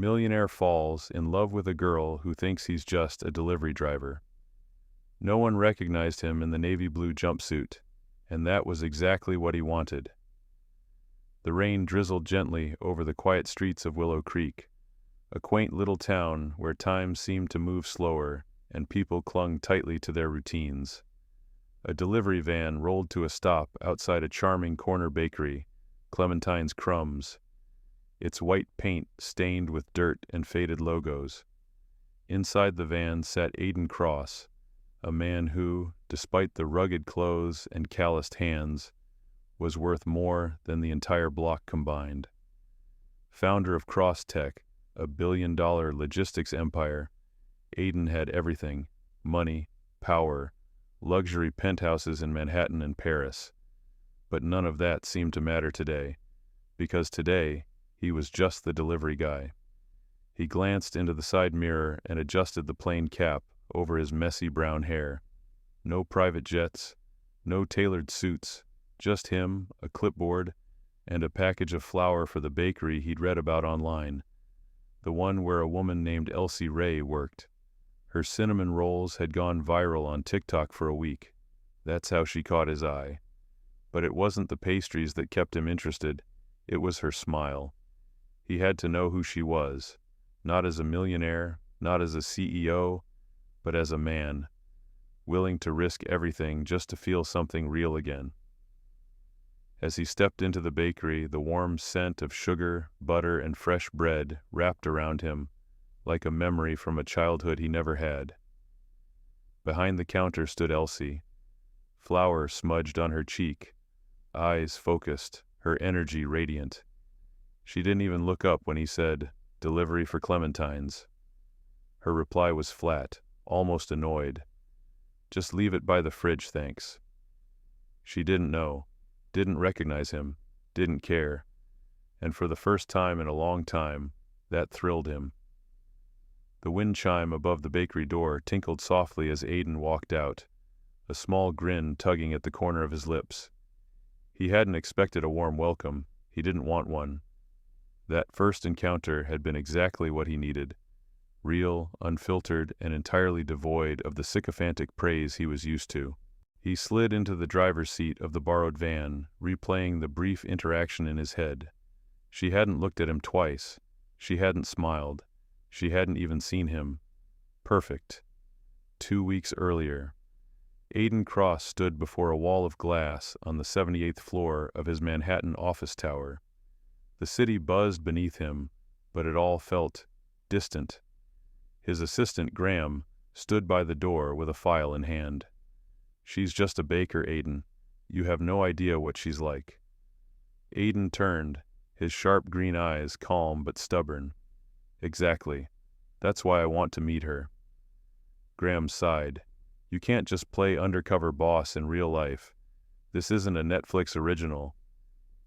Millionaire falls in love with a girl who thinks he's just a delivery driver. No one recognized him in the navy blue jumpsuit, and that was exactly what he wanted. The rain drizzled gently over the quiet streets of Willow Creek, a quaint little town where time seemed to move slower and people clung tightly to their routines. A delivery van rolled to a stop outside a charming corner bakery, Clementine's Crumbs, its white paint stained with dirt and faded logos. Inside the van sat Aiden Cross, a man who, despite the rugged clothes and calloused hands, was worth more than the entire block combined. Founder of Cross Tech, a billion-dollar logistics empire, Aiden had everything: money, power, luxury penthouses in Manhattan and Paris. But none of that seemed to matter today, because today he was just the delivery guy. He glanced into the side mirror and adjusted the plain cap over his messy brown hair. No private jets, no tailored suits, just him, a clipboard, and a package of flour for the bakery he'd read about online, the one where a woman named Elsie Ray worked. Her cinnamon rolls had gone viral on TikTok for a week. That's how she caught his eye. But it wasn't the pastries that kept him interested, it was her smile. He had to know who she was, not as a millionaire, not as a CEO, but as a man, willing to risk everything just to feel something real again. As he stepped into the bakery, the warm scent of sugar, butter, and fresh bread wrapped around him, like a memory from a childhood he never had. Behind the counter stood Elsie, flour smudged on her cheek, eyes focused, her energy radiant. She didn't even look up when he said, "Delivery for Clementine's." Her reply was flat, almost annoyed. "Just leave it by the fridge, thanks." She didn't know, didn't recognize him, didn't care, and for the first time in a long time, that thrilled him. The wind chime above the bakery door tinkled softly as Aiden walked out, a small grin tugging at the corner of his lips. He hadn't expected a warm welcome, he didn't want one. That first encounter had been exactly what he needed, real, unfiltered, and entirely devoid of the sycophantic praise he was used to. He slid into the driver's seat of the borrowed van, replaying the brief interaction in his head. She hadn't looked at him twice. She hadn't smiled. She hadn't even seen him. Perfect. 2 weeks earlier, Aiden Cross stood before a wall of glass on the 78th floor of his Manhattan office tower. The city buzzed beneath him, but it all felt distant. His assistant, Graham, stood by the door with a file in hand. "She's just a baker, Aiden. You have no idea what she's like." Aiden turned, his sharp green eyes calm but stubborn. "Exactly. That's why I want to meet her." Graham sighed. "You can't just play undercover boss in real life. This isn't a Netflix original."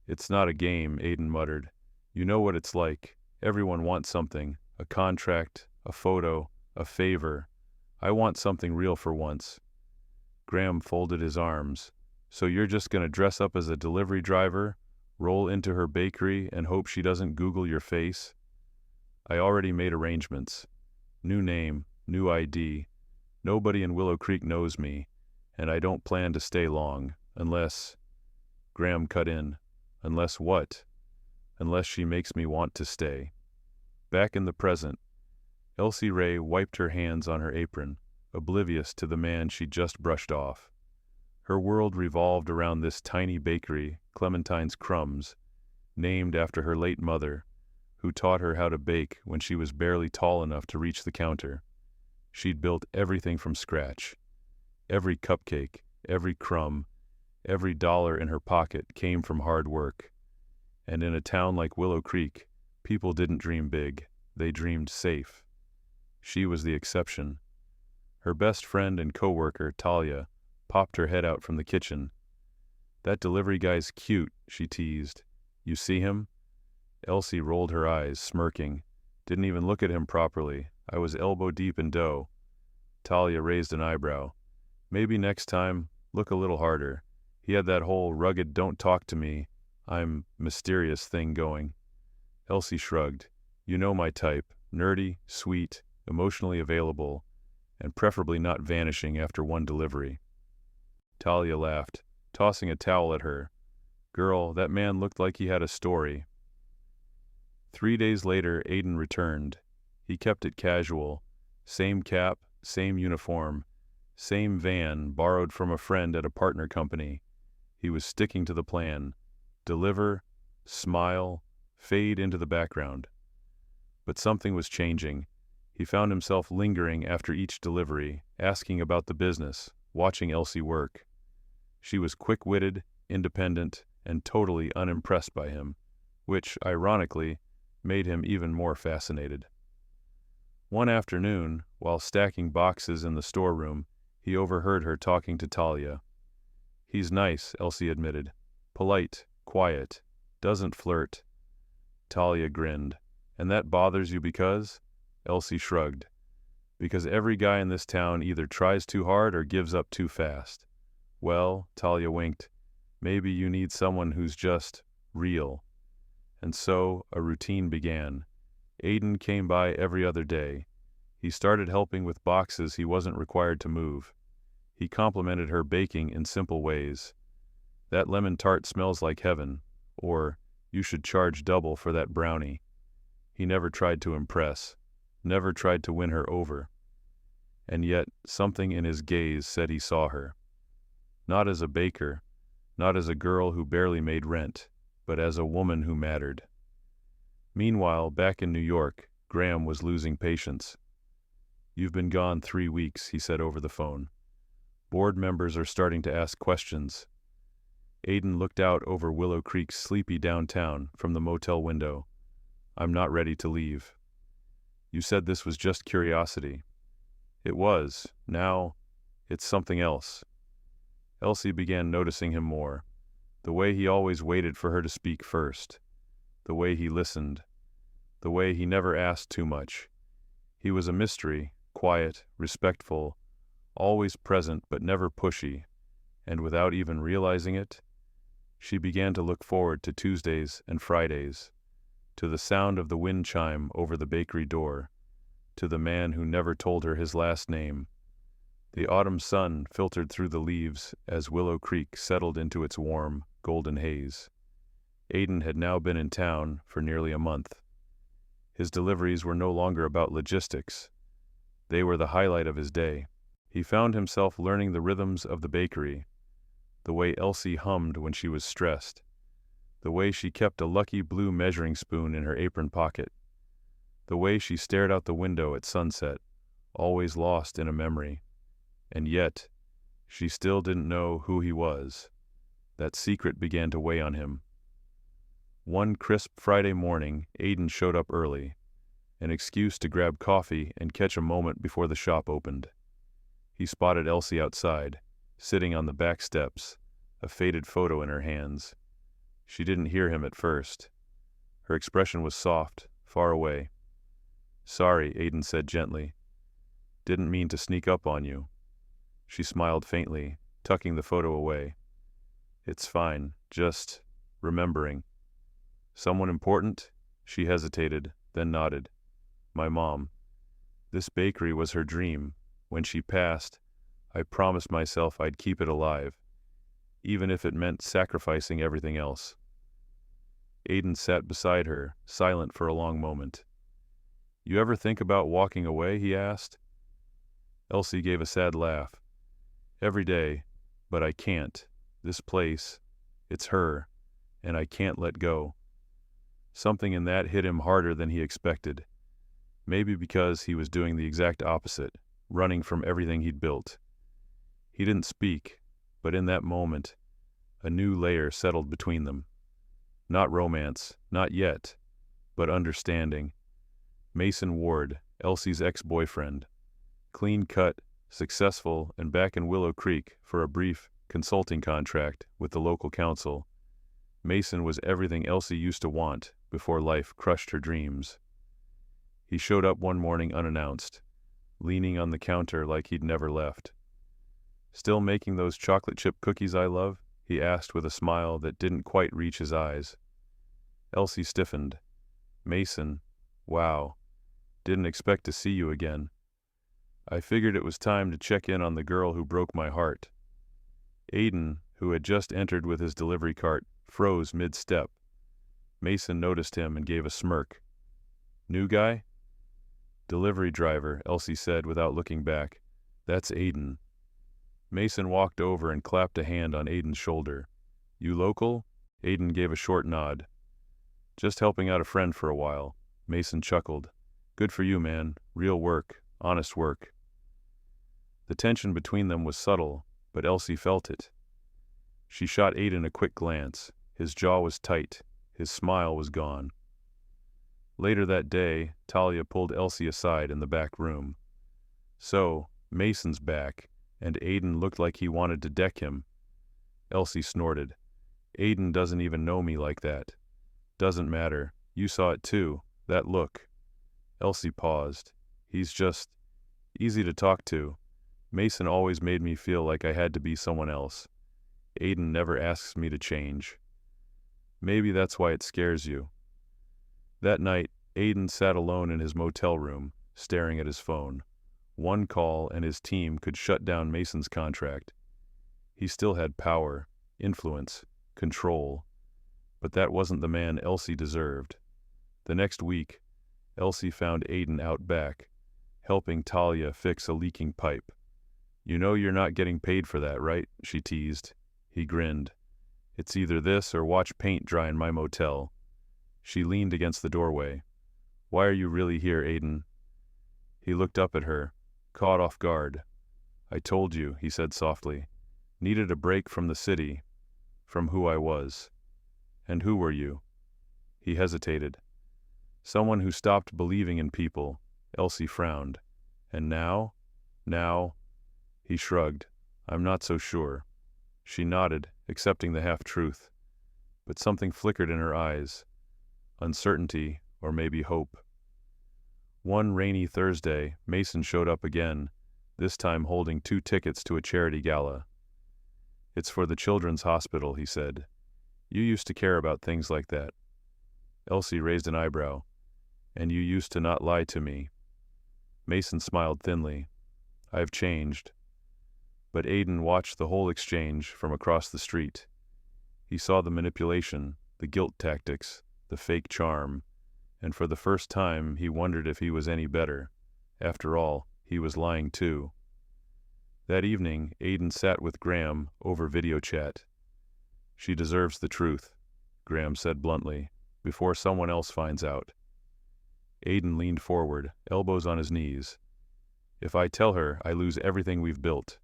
"It's not a game," Aiden muttered. "You know what it's like. Everyone wants something, a contract, a photo, a favor. I want something real for once." Graham folded his arms. "So you're just gonna dress up as a delivery driver, roll into her bakery, and hope she doesn't Google your face?" "I already made arrangements. New name, new ID. Nobody in Willow Creek knows me, and I don't plan to stay long, unless—" Graham cut in. "Unless what?" "Unless she makes me want to stay." Back in the present, Elsie Ray wiped her hands on her apron, oblivious to the man she'd just brushed off. Her world revolved around this tiny bakery, Clementine's Crumbs, named after her late mother, who taught her how to bake when she was barely tall enough to reach the counter. She'd built everything from scratch. Every cupcake, every crumb, every dollar in her pocket came from hard work. And in a town like Willow Creek, people didn't dream big, they dreamed safe. She was the exception. Her best friend and coworker, Talia, popped her head out from the kitchen. "That delivery guy's cute," she teased. "You see him?" Elsie rolled her eyes, smirking. "Didn't even look at him properly. I was elbow deep in dough." Talia raised an eyebrow. "Maybe next time, look a little harder. He had that whole rugged don't talk to me, I'm mysterious thing going." Elsie shrugged. You know my type, nerdy, sweet, emotionally available, and preferably not vanishing after one delivery." Talia laughed, tossing a towel at her. "Girl, that man looked like he had a story." 3 days later, Aiden returned. He kept it casual. Same cap, same uniform, same van borrowed from a friend at a partner company. He was sticking to the plan. Deliver, smile, fade into the background. But something was changing. He found himself lingering after each delivery, asking about the business, watching Elsie work. She was quick-witted, independent, and totally unimpressed by him, which, ironically, made him even more fascinated. One afternoon, while stacking boxes in the storeroom, he overheard her talking to Talia. "He's nice," Elsie admitted. "Polite, quiet, doesn't flirt." Talia grinned. "And that bothers you because?" Elsie shrugged. "Because every guy in this town either tries too hard or gives up too fast." "Well," Talia winked, "maybe you need someone who's just real." And so a routine began. Aiden came by every other day. He started helping with boxes he wasn't required to move. He complimented her baking in simple ways. "That lemon tart smells like heaven," or "You should charge double for that brownie." He never tried to impress, never tried to win her over. And yet something in his gaze said he saw her. Not as a baker, not as a girl who barely made rent, but as a woman who mattered. Meanwhile, back in New York, Graham was losing patience. "You've been gone 3 weeks," he said over the phone. "Board members are starting to ask questions." Aiden looked out over Willow Creek's sleepy downtown from the motel window. "I'm not ready to leave." "You said this was just curiosity." "It was. Now, it's something else." Elsie began noticing him more. The way he always waited for her to speak first. The way he listened. The way he never asked too much. He was a mystery, quiet, respectful, always present but never pushy, and without even realizing it, she began to look forward to Tuesdays and Fridays, to the sound of the wind chime over the bakery door, to the man who never told her his last name. The autumn sun filtered through the leaves as Willow Creek settled into its warm, golden haze. Aiden had now been in town for nearly a month. His deliveries were no longer about logistics. They were the highlight of his day. He found himself learning the rhythms of the bakery, the way Elsie hummed when she was stressed, the way she kept a lucky blue measuring spoon in her apron pocket, the way she stared out the window at sunset, always lost in a memory. And yet, she still didn't know who he was. That secret began to weigh on him. One crisp Friday morning, Aiden showed up early, an excuse to grab coffee and catch a moment before the shop opened. He spotted Elsie outside, sitting on the back steps, a faded photo in her hands. She didn't hear him at first. Her expression was soft, far away. "Sorry," Aiden said gently. "Didn't mean to sneak up on you." She smiled faintly, tucking the photo away. "It's fine, just remembering." "Someone important?" She hesitated, then nodded. "My mom. This bakery was her dream. When she passed, I promised myself I'd keep it alive, even if it meant sacrificing everything else." Aiden sat beside her, silent for a long moment. "You ever think about walking away?" he asked. Elsie gave a sad laugh. "Every day, but I can't. This place, it's her, and I can't let go." Something in that hit him harder than he expected. Maybe because he was doing the exact opposite, running from everything he'd built. He didn't speak, but in that moment, a new layer settled between them. Not romance, not yet, but understanding. Mason Ward, Elsie's ex-boyfriend. Clean-cut, successful, and back in Willow Creek for a brief consulting contract with the local council. Mason was everything Elsie used to want before life crushed her dreams. He showed up one morning unannounced, leaning on the counter like he'd never left. "Still making those chocolate chip cookies I love?" he asked with a smile that didn't quite reach his eyes. Elsie stiffened. "Mason, Wow, didn't expect to see you again. I figured it was time to check in on the girl who broke my heart. Aiden, who had just entered with his delivery cart, froze mid-step. Mason noticed him and gave a smirk. New guy? Delivery driver, Elsie said without looking back. That's Aiden. Mason walked over and clapped a hand on Aiden's shoulder. You local? Aiden gave a short nod. Just helping out a friend for a while. Mason chuckled. Good for you, man. Real work. Honest work. The tension between them was subtle, but Elsie felt it. She shot Aiden a quick glance. His jaw was tight. His smile was gone. Later that day, Talia pulled Elsie aside in the back room. So, Mason's back, and Aiden looked like he wanted to deck him. Elsie snorted. Aiden doesn't even know me like that. Doesn't matter. You saw it too. That look. Elsie paused. He's just easy to talk to. Mason always made me feel like I had to be someone else. Aiden never asks me to change. Maybe that's why it scares you. That night, Aiden sat alone in his motel room, staring at his phone. One call and his team could shut down Mason's contract. He still had power, influence, control. But that wasn't the man Elsie deserved. The next week, Elsie found Aiden out back, helping Talia fix a leaking pipe. You know you're not getting paid for that, right? She teased. He grinned. It's either this or watch paint dry in my motel. She leaned against the doorway. Why are you really here, Aiden? He looked up at her, caught off guard. I told you, he said softly. Needed a break from the city, from who I was. And who were you? He hesitated. Someone who stopped believing in people. Elsie frowned. And now? Now? He shrugged. I'm not so sure. She nodded, accepting the half-truth. But something flickered in her eyes. Uncertainty, or maybe hope. One rainy Thursday, Mason showed up again, this time holding 2 tickets to a charity gala. It's for the children's hospital, he said. You used to care about things like that. Elsie raised an eyebrow. And you used to not lie to me. Mason smiled thinly. I've changed. But Aiden watched the whole exchange from across the street. He saw the manipulation, the guilt tactics, the fake charm, and for the first time he wondered if he was any better. After all, he was lying too. That evening, Aiden sat with Graham over video chat. She deserves the truth, Graham said bluntly, before someone else finds out. Aiden leaned forward, elbows on his knees. If I tell her, I lose everything we've built.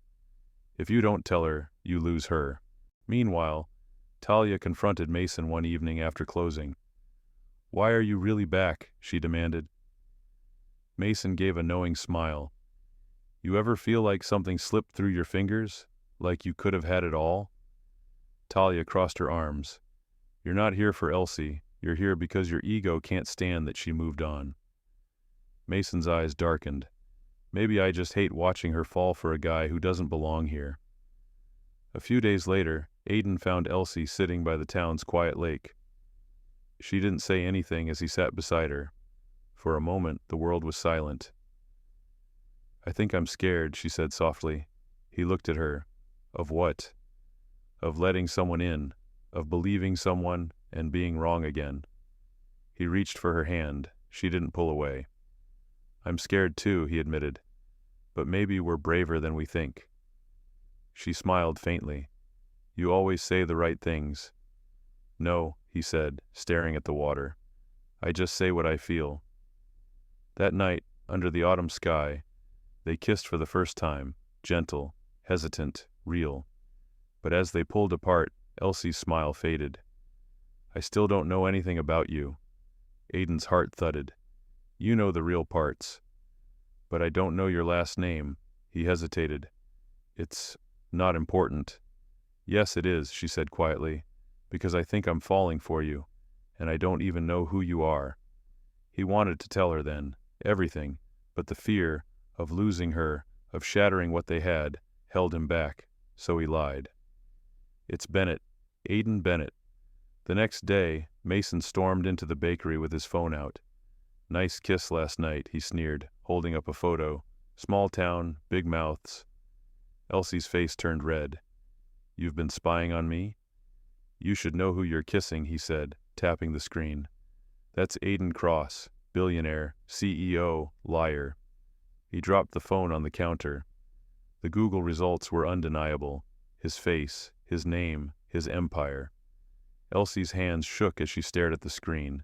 If you don't tell her, you lose her. Meanwhile, Talia confronted Mason one evening after closing. Why are you really back? She demanded. Mason gave a knowing smile. You ever feel like something slipped through your fingers? Like you could have had it all? Talia crossed her arms. You're not here for Elsie. You're here because your ego can't stand that she moved on. Mason's eyes darkened. Maybe I just hate watching her fall for a guy who doesn't belong here. A few days later, Aiden found Elsie sitting by the town's quiet lake. She didn't say anything as he sat beside her. For a moment, the world was silent. I think I'm scared, she said softly. He looked at her. Of what? Of letting someone in, of believing someone and being wrong again. He reached for her hand. She didn't pull away. I'm scared too, he admitted. But maybe we're braver than we think. She smiled faintly. You always say the right things. No, he said, staring at the water. I just say what I feel. That night, under the autumn sky, they kissed for the first time, gentle, hesitant, real. But as they pulled apart, Elsie's smile faded. I still don't know anything about you. Aiden's heart thudded. You know the real parts. But I don't know your last name. He hesitated. It's not important. Yes, it is, she said quietly, because I think I'm falling for you, and I don't even know who you are. He wanted to tell her then, everything, but the fear of losing her, of shattering what they had, held him back, so he lied. It's Bennett, Aiden Bennett. The next day, Mason stormed into the bakery with his phone out. Nice kiss last night, he sneered, holding up a photo. Small town, big mouths. Elsie's face turned red. You've been spying on me? You should know who you're kissing, he said, tapping the screen. That's Aiden Cross, billionaire, CEO, liar. He dropped the phone on the counter. The Google results were undeniable. His face, his name, his empire. Elsie's hands shook as she stared at the screen.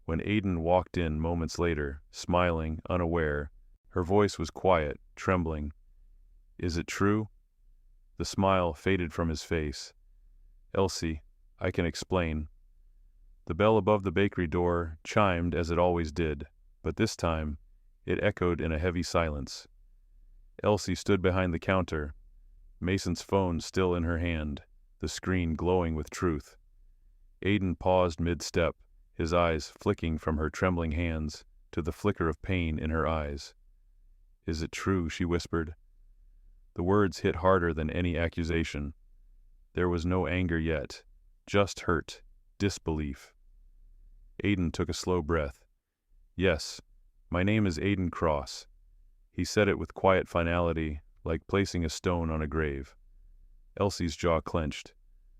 When Aiden walked in moments later, smiling, unaware, her voice was quiet, trembling. Is it true? The smile faded from his face. Elsie, I can explain. The bell above the bakery door chimed as it always did, but this time it echoed in a heavy silence. Elsie stood behind the counter, Mason's phone still in her hand, the screen glowing with truth. Aiden paused mid-step, his eyes flicking from her trembling hands to the flicker of pain in her eyes. Is it true, she whispered. The words hit harder than any accusation. There was no anger yet, just hurt, disbelief. Aiden took a slow breath. Yes, my name is Aiden Cross. He said it with quiet finality, like placing a stone on a grave. Elsie's jaw clenched.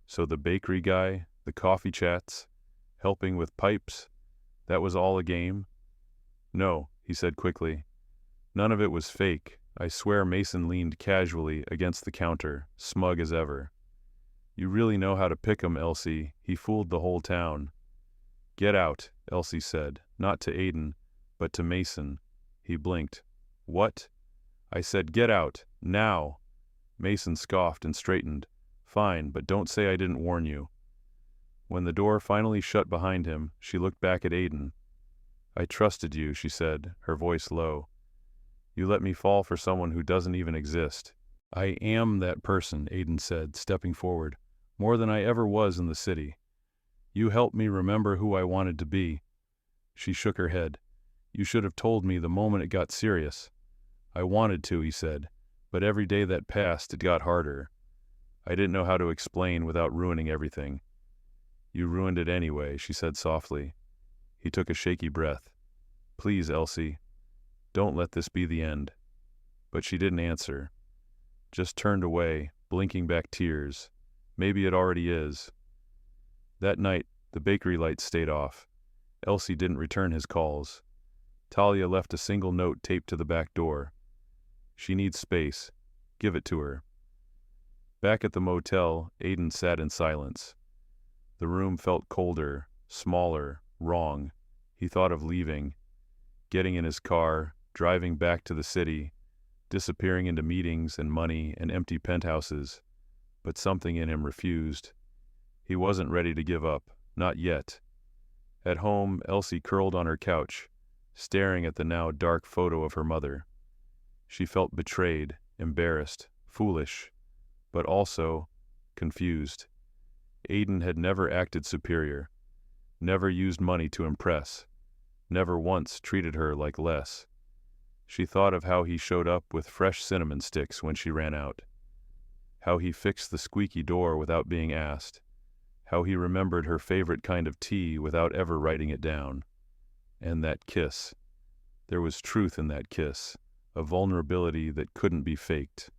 So the bakery guy, the coffee chats, helping with pipes, that was all a game? No, he said quickly. None of it was fake. I swear. Mason leaned casually against the counter, smug as ever. You really know how to pick 'em, Elsie. He fooled the whole town. Get out, Elsie said, not to Aiden, but to Mason. He blinked. What? I said get out, now. Mason scoffed and straightened. Fine, but don't say I didn't warn you. When the door finally shut behind him, she looked back at Aiden. I trusted you, she said, her voice low. You let me fall for someone who doesn't even exist. I am that person, Aiden said, stepping forward, more than I ever was in the city. You helped me remember who I wanted to be. She shook her head. You should have told me the moment it got serious. I wanted to, he said, but every day that passed, it got harder. I didn't know how to explain without ruining everything. You ruined it anyway, she said softly. He took a shaky breath. Please, Elsie, don't let this be the end. But she didn't answer. Just turned away, blinking back tears. Maybe it already is. That night, the bakery lights stayed off. Elsie didn't return his calls. Talia left a single note taped to the back door. She needs space. Give it to her. Back at the motel, Aiden sat in silence. The room felt colder, smaller, wrong. He thought of leaving, getting in his car, driving back to the city, disappearing into meetings and money and empty penthouses. But something in him refused. He wasn't ready to give up, not yet. At home, Elsie curled on her couch, staring at the now dark photo of her mother. She felt betrayed, embarrassed, foolish, but also confused. Aiden had never acted superior, never used money to impress, never once treated her like less. She thought of how he showed up with fresh cinnamon sticks when she ran out, how he fixed the squeaky door without being asked, how he remembered her favorite kind of tea without ever writing it down. And that kiss. There was truth in that kiss, a vulnerability that couldn't be faked.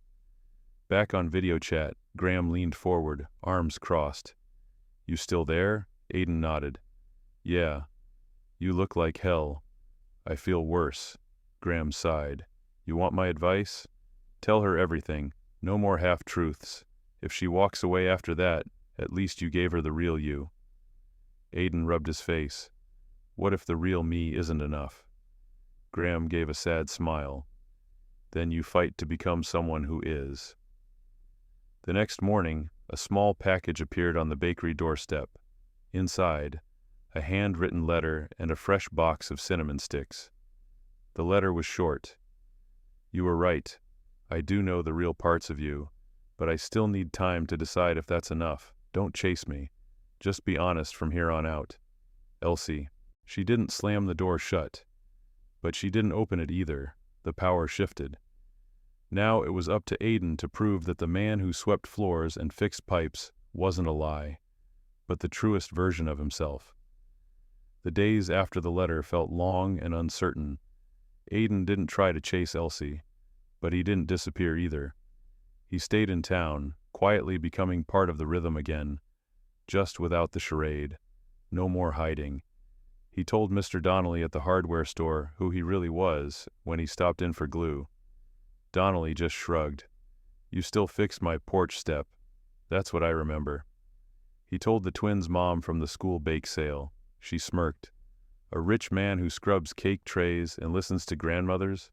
Back on video chat, Graham leaned forward, arms crossed. You still there? Aiden nodded. Yeah. You look like hell. I feel worse. Graham sighed. You want my advice? Tell her everything. No more half-truths. If she walks away after that, at least you gave her the real you. Aiden rubbed his face. What if the real me isn't enough? Graham gave a sad smile. Then you fight to become someone who is. The next morning, a small package appeared on the bakery doorstep. Inside, a handwritten letter and a fresh box of cinnamon sticks. The letter was short. You were right. I do know the real parts of you, but I still need time to decide if that's enough. Don't chase me. Just be honest from here on out. Elsie. She didn't slam the door shut, but she didn't open it either. The power shifted. Now it was up to Aiden to prove that the man who swept floors and fixed pipes wasn't a lie, but the truest version of himself. The days after the letter felt long and uncertain. Aiden didn't try to chase Elsie, but he didn't disappear either. He stayed in town, quietly becoming part of the rhythm again, just without the charade. No more hiding. He told Mr. Donnelly at the hardware store who he really was when he stopped in for glue. Donnelly just shrugged. "You still fixed my porch step. That's what I remember." He told the twins' mom from the school bake sale. She smirked. "A rich man who scrubs cake trays and listens to grandmothers?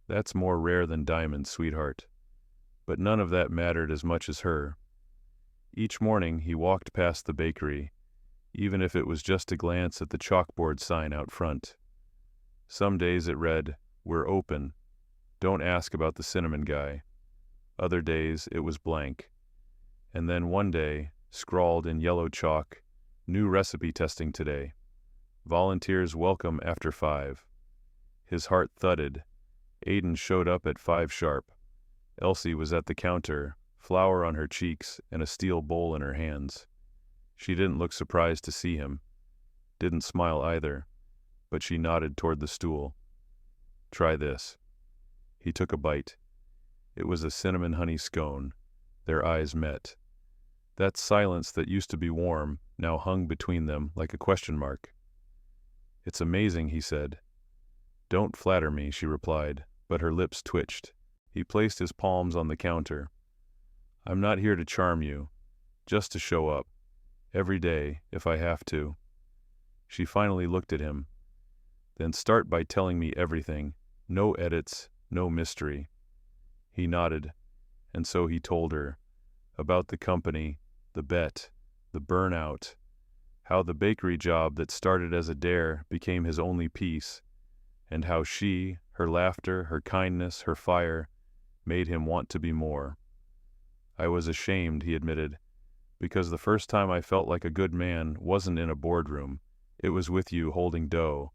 That's more rare than diamonds, sweetheart." But none of that mattered as much as her. Each morning he walked past the bakery, even if it was just to glance at the chalkboard sign out front. Some days it read, "We're open. Don't ask about the cinnamon guy." Other days it was blank. And then one day, scrawled in yellow chalk, "New recipe testing today. Volunteers welcome after 5. His heart thudded. Aiden showed up at 5 sharp. Elsie was at the counter, flour on her cheeks and a steel bowl in her hands. She didn't look surprised to see him. Didn't smile either, but she nodded toward the stool. "Try this." He took a bite. It was a cinnamon honey scone. Their eyes met. That silence that used to be warm now hung between them like a question mark. "It's amazing," he said. "Don't flatter me," she replied, but her lips twitched. He placed his palms on the counter. "I'm not here to charm you, just to show up. Every day, if I have to." She finally looked at him. "Then start by telling me everything. No edits, no mystery." He nodded, and so he told her. About the company, the bet, the burnout, how the bakery job that started as a dare became his only peace, and how she, her laughter, her kindness, her fire, made him want to be more. "I was ashamed," he admitted, "because the first time I felt like a good man wasn't in a boardroom. It was with you holding dough."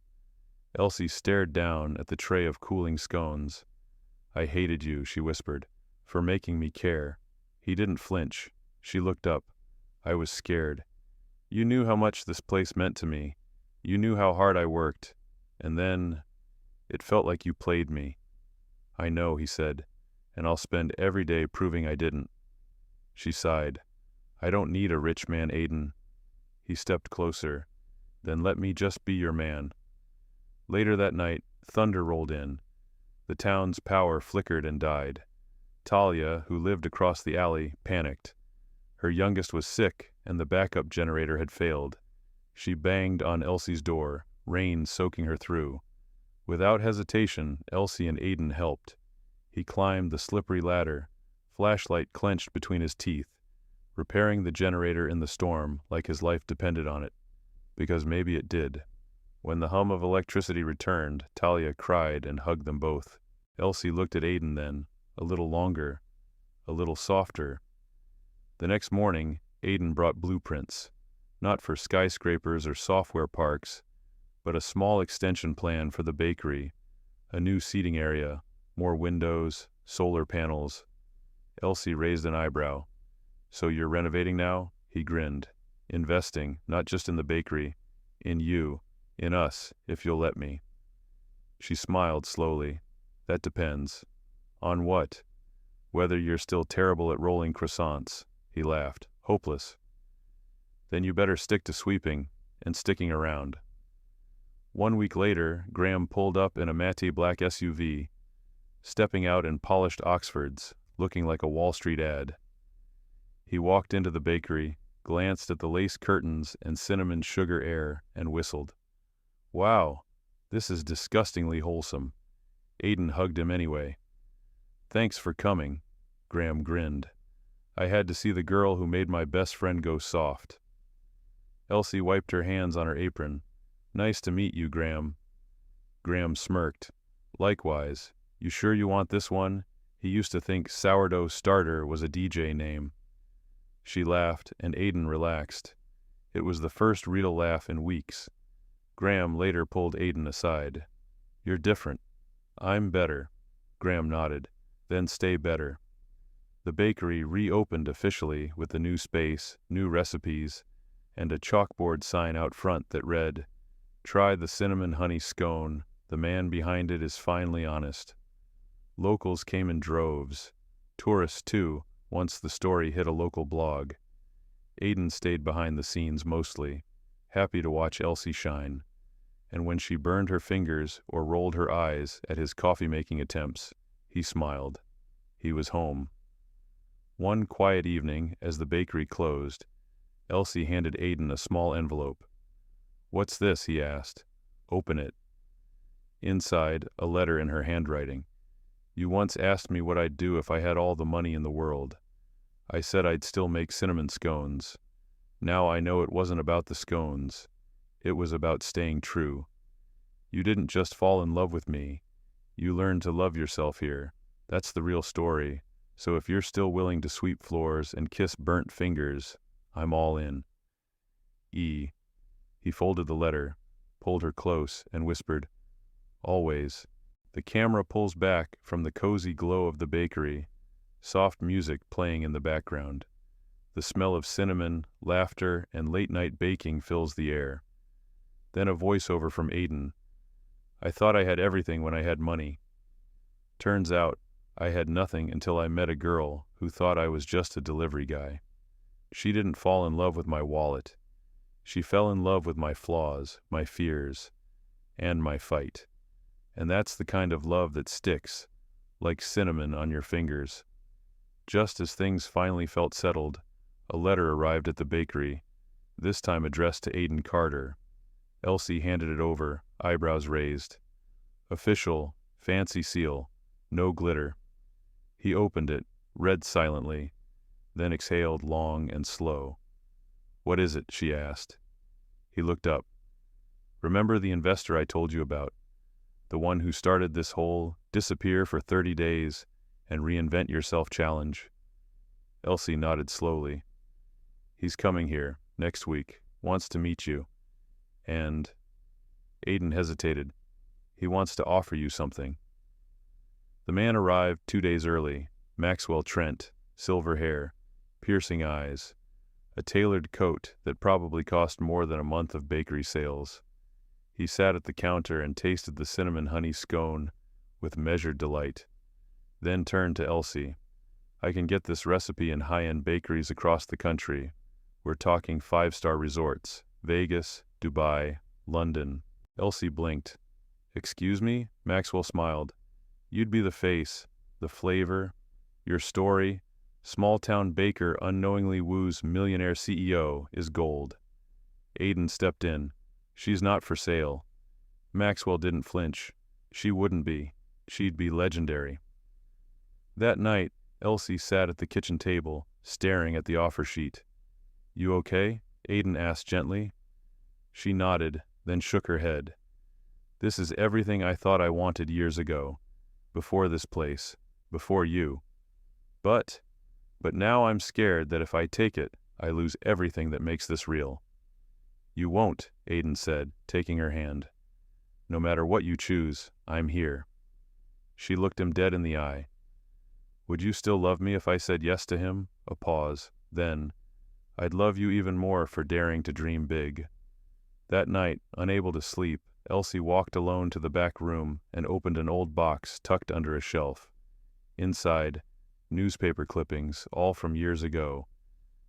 Elsie stared down at the tray of cooling scones. "I hated you," she whispered, "for making me care." He didn't flinch. She looked up. "I was scared. You knew how much this place meant to me. You knew how hard I worked. And then, it felt like you played me." "I know," he said, "and I'll spend every day proving I didn't." She sighed. "I don't need a rich man, Aiden." He stepped closer. "Then let me just be your man." Later that night, thunder rolled in. The town's power flickered and died. Talia, who lived across the alley, panicked. Her youngest was sick, and the backup generator had failed. She banged on Elsie's door, rain soaking her through. Without hesitation, Elsie and Aiden helped. He climbed the slippery ladder, flashlight clenched between his teeth, repairing the generator in the storm like his life depended on it. Because maybe it did. When the hum of electricity returned, Talia cried and hugged them both. Elsie looked at Aiden then, a little longer, a little softer. The next morning, Aiden brought blueprints, not for skyscrapers or software parks, but a small extension plan for the bakery, a new seating area, more windows, solar panels. Elsie raised an eyebrow. "So you're renovating now?" He grinned. "Investing, not just in the bakery, in you, in us, if you'll let me." She smiled slowly. "That depends." "On what?" "Whether you're still terrible at rolling croissants." He laughed. "Hopeless." "Then you better stick to sweeping, and sticking around." 1 week later, Graham pulled up in a matte black SUV, stepping out in polished Oxfords, looking like a Wall Street ad. He walked into the bakery, glanced at the lace curtains and cinnamon sugar air, and whistled. "Wow, this is disgustingly wholesome." Aiden hugged him anyway. "Thanks for coming," Graham grinned. "I had to see the girl who made my best friend go soft." Elsie wiped her hands on her apron. "Nice to meet you, Graham." Graham smirked. "Likewise. You sure you want this one?" He used to think Sourdough Starter was a DJ name. She laughed, and Aiden relaxed. It was the first real laugh in weeks. Graham later pulled Aiden aside. "You're different." "I'm better." Graham nodded. "Then stay better." The bakery reopened officially with the new space, new recipes, and a chalkboard sign out front that read, Try the cinnamon honey scone. The man behind it is finely honest. Locals came in droves. Tourists, too, once the story hit a local blog. Aiden stayed behind the scenes mostly, happy to watch Elsie shine. And when she burned her fingers or rolled her eyes at his coffee-making attempts, he smiled. He was home. One quiet evening, as the bakery closed, Elsie handed Aiden a small envelope. "What's this?" he asked. "Open it." Inside, a letter in her handwriting. "You once asked me what I'd do if I had all the money in the world. I said I'd still make cinnamon scones. Now I know it wasn't about the scones. It was about staying true. You didn't just fall in love with me. You learned to love yourself here. That's the real story. So if you're still willing to sweep floors and kiss burnt fingers, I'm all in." E. He folded the letter, pulled her close, and whispered, "Always." The camera pulls back from the cozy glow of the bakery, soft music playing in the background. The smell of cinnamon, laughter, and late-night baking fills the air. Then a voiceover from Aiden. "I thought I had everything when I had money. Turns out, I had nothing until I met a girl who thought I was just a delivery guy. She didn't fall in love with my wallet. She fell in love with my flaws, my fears, and my fight. And that's the kind of love that sticks, like cinnamon on your fingers." Just as things finally felt settled, a letter arrived at the bakery, this time addressed to Aiden Carter. Elsie handed it over, eyebrows raised. Official, fancy seal, no glitter. He opened it, read silently, then exhaled long and slow. "What is it?" she asked. He looked up. "Remember the investor I told you about? The one who started this whole disappear for 30 days and reinvent yourself challenge?" Elsie nodded slowly. "He's coming here, next week, wants to meet you. And..." Aiden hesitated. "He wants to offer you something." The man arrived 2 days early, Maxwell Trent, silver hair, piercing eyes, a tailored coat that probably cost more than a month of bakery sales. He sat at the counter and tasted the cinnamon honey scone with measured delight, then turned to Elsie. "I can get this recipe in high-end bakeries across the country. We're talking 5-star resorts, Vegas, Dubai, London." Elsie blinked. "Excuse me?" Maxwell smiled. "You'd be the face, the flavor. Your story, small-town baker unknowingly woos millionaire CEO, is gold." Aiden stepped in. "She's not for sale." Maxwell didn't flinch. "She wouldn't be. She'd be legendary." That night, Elsie sat at the kitchen table, staring at the offer sheet. "You okay?" Aiden asked gently. She nodded, then shook her head. "This is everything I thought I wanted years ago. Before this place. Before you. But now I'm scared that if I take it, I lose everything that makes this real." "You won't," Aiden said, taking her hand. "No matter what you choose, I'm here." She looked him dead in the eye. "Would you still love me if I said yes to him?" A pause. Then, "I'd love you even more for daring to dream big." That night, unable to sleep, Elsie walked alone to the back room and opened an old box tucked under a shelf. Inside, newspaper clippings, all from years ago.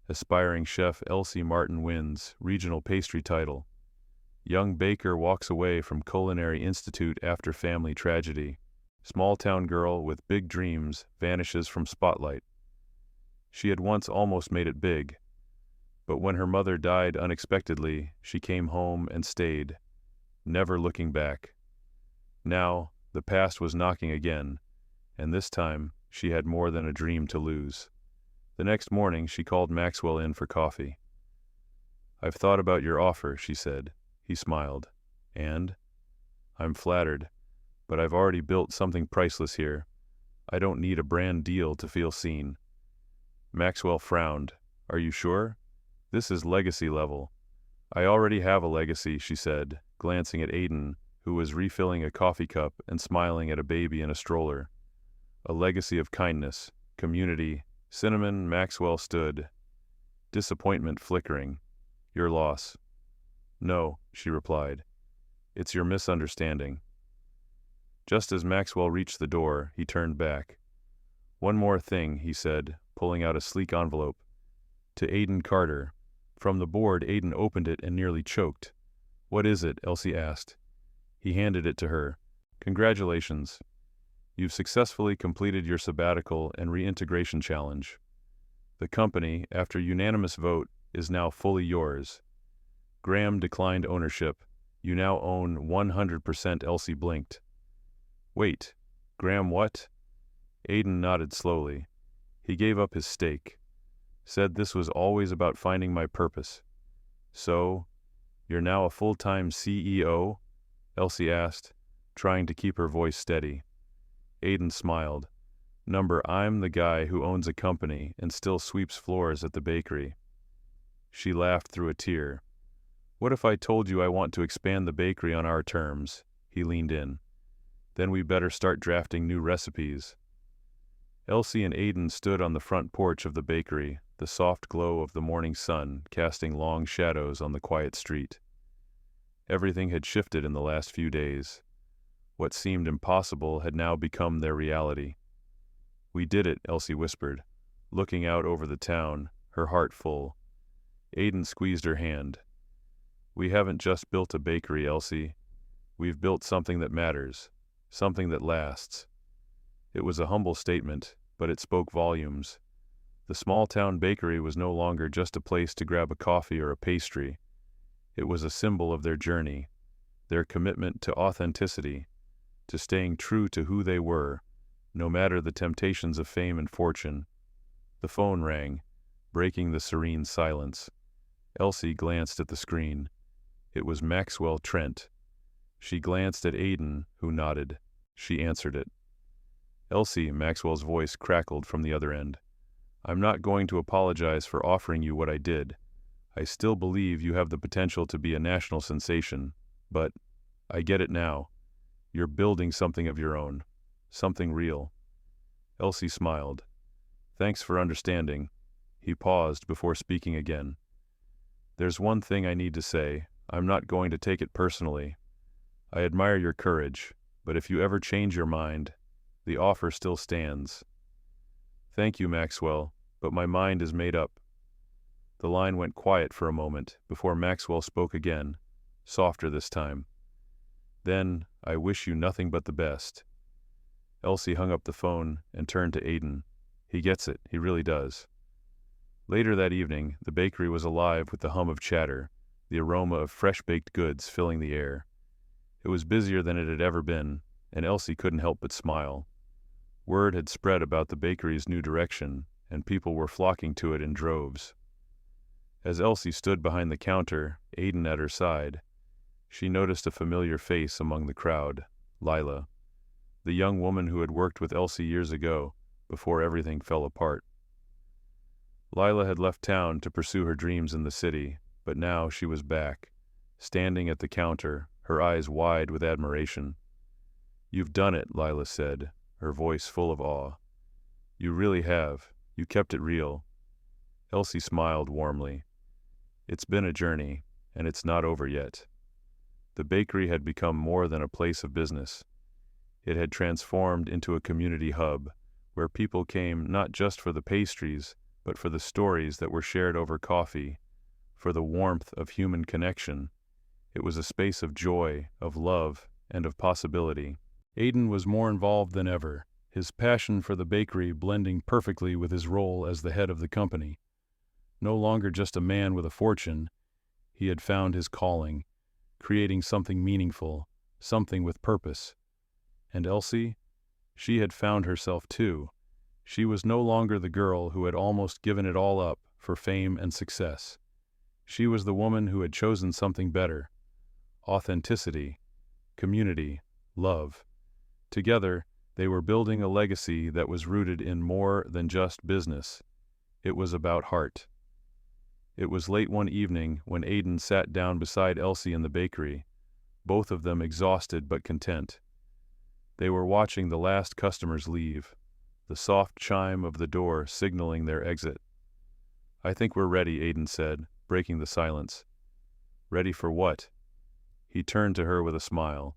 Aspiring chef Elsie Martin wins, regional pastry title. Young baker walks away from Culinary Institute after family tragedy. Small-town girl with big dreams vanishes from spotlight. She had once almost made it big. But when her mother died unexpectedly, she came home and stayed, never looking back. Now, the past was knocking again, and this time she had more than a dream to lose. The next morning, she called Maxwell in for coffee. "I've thought about your offer," she said. He smiled. "And?" "I'm flattered, but I've already built something priceless here. I don't need a brand deal to feel seen." Maxwell frowned. "Are you sure? This is legacy level." "I already have a legacy," she said, glancing at Aiden, who was refilling a coffee cup and smiling at a baby in a stroller. "A legacy of kindness, community." Cinnamon Maxwell stood, disappointment flickering. "Your loss." "No," she replied. It's your misunderstanding." Just as Maxwell reached the door, he turned back. "One more thing," he said, pulling out a sleek envelope. "To Aiden Carter." From the board, Aiden opened it and nearly choked. "What is it?" Elsie asked. He handed it to her. "Congratulations. You've successfully completed your sabbatical and reintegration challenge. The company, after unanimous vote, is now fully yours. Graham declined ownership. You now own 100%." Elsie blinked. "Wait, Graham what?" Aiden nodded slowly. He gave up his stake. Said this was always about finding my purpose. "So, you're now a full-time CEO?" Elsie asked, trying to keep her voice steady. Aiden smiled. I'm the guy who owns a company and still sweeps floors at the bakery." She laughed through a tear. "What if I told you I want to expand the bakery on our terms?" He leaned in. "Then we better start drafting new recipes." Elsie and Aiden stood on the front porch of the bakery, the soft glow of the morning sun casting long shadows on the quiet street. Everything had shifted in the last few days. What seemed impossible had now become their reality. "We did it," Elsie whispered, looking out over the town, her heart full. Aiden squeezed her hand. "We haven't just built a bakery, Elsie. We've built something that matters, something that lasts." It was a humble statement, but it spoke volumes. The small-town bakery was no longer just a place to grab a coffee or a pastry. It was a symbol of their journey, their commitment to authenticity, to staying true to who they were, no matter the temptations of fame and fortune. The phone rang, breaking the serene silence. Elsie glanced at the screen. It was Maxwell Trent. She glanced at Aiden, who nodded. She answered it. "Elsie," Maxwell's voice crackled from the other end. "I'm not going to apologize for offering you what I did. I still believe you have the potential to be a national sensation, but I get it now. You're building something of your own, something real." Elsie smiled. "Thanks for understanding." He paused before speaking again. "There's one thing I need to say. I'm not going to take it personally. I admire your courage, but if you ever change your mind, the offer still stands." "Thank you, Maxwell, but my mind is made up." The line went quiet for a moment before Maxwell spoke again, softer this time. "Then, I wish you nothing but the best." Elsie hung up the phone and turned to Aiden. "He gets it, he really does." Later that evening, the bakery was alive with the hum of chatter, the aroma of fresh-baked goods filling the air. It was busier than it had ever been, and Elsie couldn't help but smile. Word had spread about the bakery's new direction, and people were flocking to it in droves. As Elsie stood behind the counter, Aiden at her side, she noticed a familiar face among the crowd, Lila, the young woman who had worked with Elsie years ago, before everything fell apart. Lila had left town to pursue her dreams in the city, but now she was back, standing at the counter, her eyes wide with admiration. "You've done it," Lila said, her voice full of awe. "You really have. You kept it real." Elsie smiled warmly. "It's been a journey, and it's not over yet." The bakery had become more than a place of business. It had transformed into a community hub, where people came not just for the pastries, but for the stories that were shared over coffee, for the warmth of human connection. It was a space of joy, of love, and of possibility. Aiden was more involved than ever, his passion for the bakery blending perfectly with his role as the head of the company. No longer just a man with a fortune, he had found his calling, creating something meaningful, something with purpose. And Elsie? She had found herself too. She was no longer the girl who had almost given it all up for fame and success. She was the woman who had chosen something better: authenticity, community, love. Together, they were building a legacy that was rooted in more than just business. It was about heart. It was late one evening when Aiden sat down beside Elsie in the bakery, both of them exhausted but content. They were watching the last customers leave, the soft chime of the door signaling their exit. "I think we're ready," Aiden said, breaking the silence. "Ready for what?" He turned to her with a smile.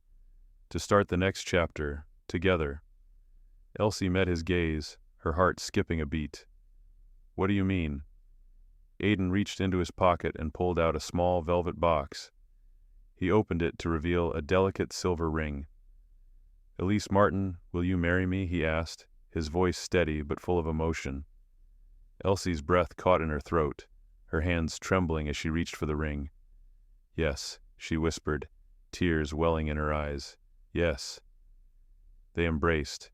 To start the next chapter, together. Elsie met his gaze, her heart skipping a beat. What do you mean? Aidan reached into his pocket and pulled out a small velvet box. He opened it to reveal a delicate silver ring. Elise Martin, will you marry me? He asked, his voice steady but full of emotion. Elsie's breath caught in her throat, her hands trembling as she reached for the ring. Yes, she whispered, tears welling in her eyes. Yes. They embraced,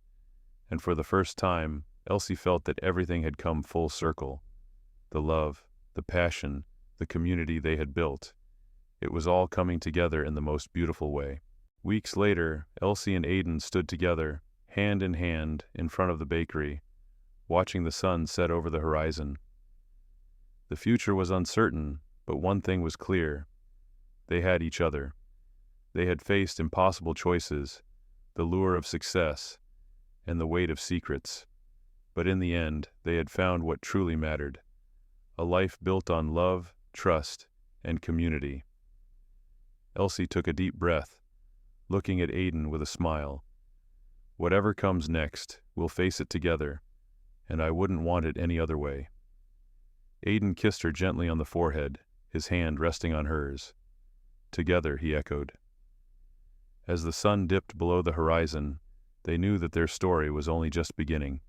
and for the first time, Elsie felt that everything had come full circle. The love, the passion, the community they had built. It was all coming together in the most beautiful way. Weeks later, Elsie and Aidan stood together, hand in hand, in front of the bakery, watching the sun set over the horizon. The future was uncertain, but one thing was clear. They had each other. They had faced impossible choices, the lure of success, and the weight of secrets. But in the end, they had found what truly mattered. A life built on love, trust, and community. Elsie took a deep breath, looking at Aidan with a smile. Whatever comes next, we'll face it together, and I wouldn't want it any other way. Aidan kissed her gently on the forehead, his hand resting on hers. Together, he echoed. As the sun dipped below the horizon, they knew that their story was only just beginning.